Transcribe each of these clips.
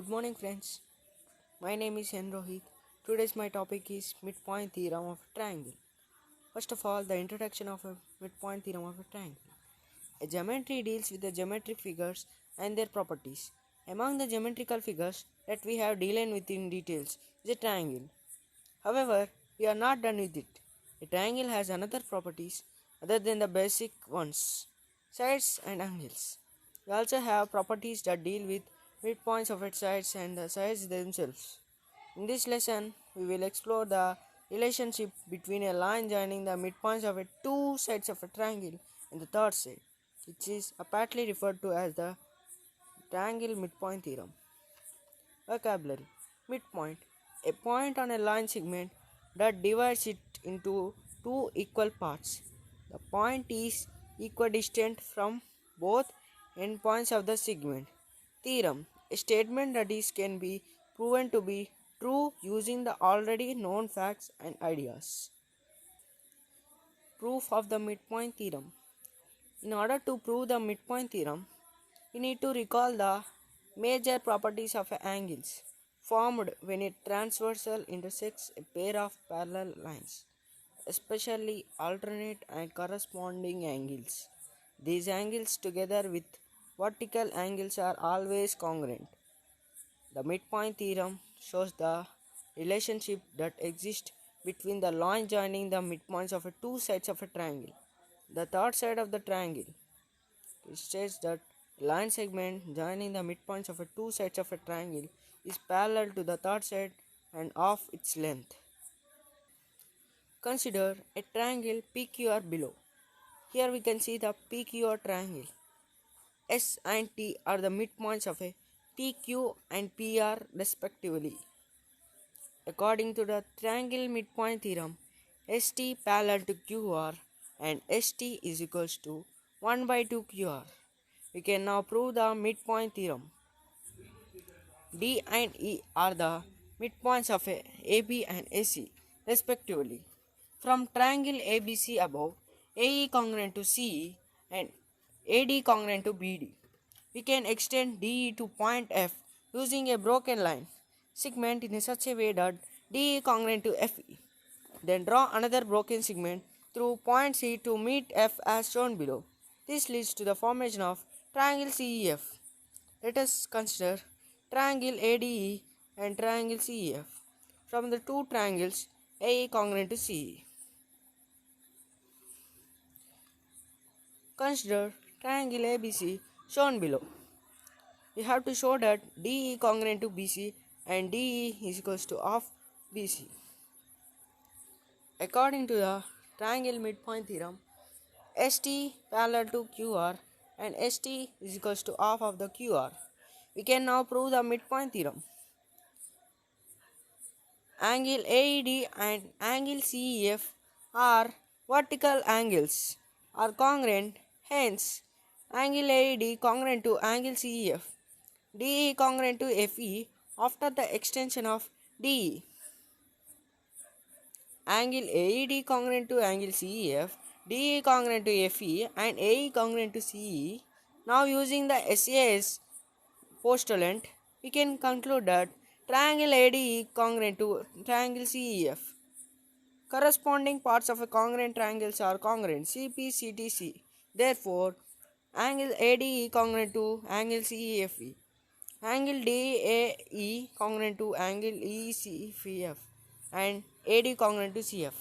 Good morning, friends. My name is N. Rohit. Today's my topic is midpoint theorem of a triangle. First of all, the introduction of a midpoint theorem of a triangle. A geometry deals with the geometric figures and their properties. Among the geometrical figures that we have dealt with in details is a triangle. However, we are not done with it. A triangle has another properties other than the basic ones, sides and angles. We also have properties that deal with midpoints of its sides and the sides themselves. In this lesson, we will explore the relationship between a line joining the midpoints of two sides of a triangle and the third side, which is aptly referred to as the triangle midpoint theorem. Vocabulary: midpoint, a point on a line segment that divides it into two equal parts. The point is equidistant from both endpoints of the segment. Theorem, a statement that is can be proven to be true using the already known facts and ideas. Proof of the midpoint theorem. In order to prove the midpoint theorem, we need to recall the major properties of angles formed when a transversal intersects a pair of parallel lines, especially alternate and corresponding angles. These angles together with vertical angles are always congruent. The midpoint theorem shows the relationship that exists between the line joining the midpoints of two sides of a triangle. The third side of the triangle. It states that line segment joining the midpoints of two sides of a triangle is parallel to the third side and of its length. Consider a triangle PQR below. Here we can see the PQR triangle. S and T are the midpoints of a PQ and PR respectively. According to the triangle midpoint theorem, ST parallel to QR and ST is equals to 1 by 2 QR. We can now prove the midpoint theorem. D and E are the midpoints of AB and AC respectively. From triangle ABC above, AE congruent to CE and AD congruent to BD. We can extend DE to point F using a broken line segment in such a way that DE congruent to FE. Then draw another broken segment through point C to meet F as shown below. This leads to the formation of triangle CEF. Let us consider triangle ADE and triangle CEF. From the two triangles, AE congruent to CE. Consider triangle ABC shown below. We have to show that DE congruent to BC and DE is equals to half BC. According to the triangle midpoint theorem, ST parallel to QR and ST is equals to half of the QR. We can now prove the midpoint theorem. Angle AED and angle CEF are vertical angles, are congruent, hence angle AED congruent to angle CEF, DE congruent to FE after the extension of DE. Angle AED congruent to angle CEF, DE congruent to FE and AE congruent to CE. Now using the SAS postulant, we can conclude that triangle ADE congruent to triangle CEF. Corresponding parts of a congruent triangles are congruent CP, CT, C. Therefore, angle ADE congruent to angle CEFE. Angle DAE congruent to angle ECFF and AD congruent to CF.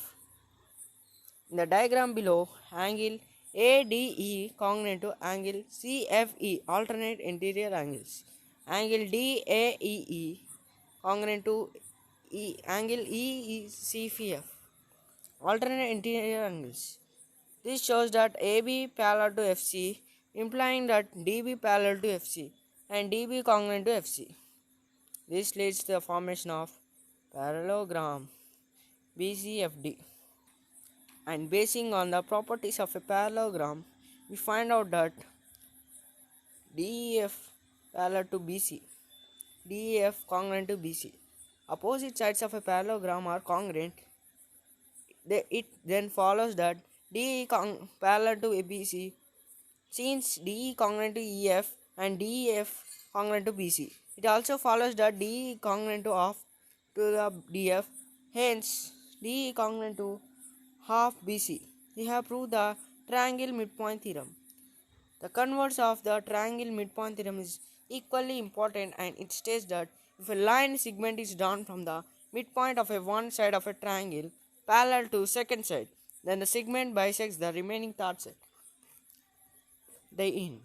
In the diagram below, angle ADE congruent to angle CFE, alternate interior angles. Angle DAEE congruent to angle ECFF, alternate interior angles. This shows that AB parallel to FC, implying that DB parallel to FC and DB congruent to FC. This leads to the formation of parallelogram BCFD. And basing on the properties of a parallelogram, we find out that DEF parallel to BC, DEF congruent to BC. Opposite sides of a parallelogram are congruent. It then follows that DE parallel to ABC, since DE congruent to EF and DEF congruent to BC. It also follows that DE congruent to the DF, hence DE congruent to half BC. We have proved the triangle midpoint theorem. The converse of the triangle midpoint theorem is equally important, and it states that if a line segment is drawn from the midpoint of a one side of a triangle parallel to second side, then the segment bisects the remaining third side. The end.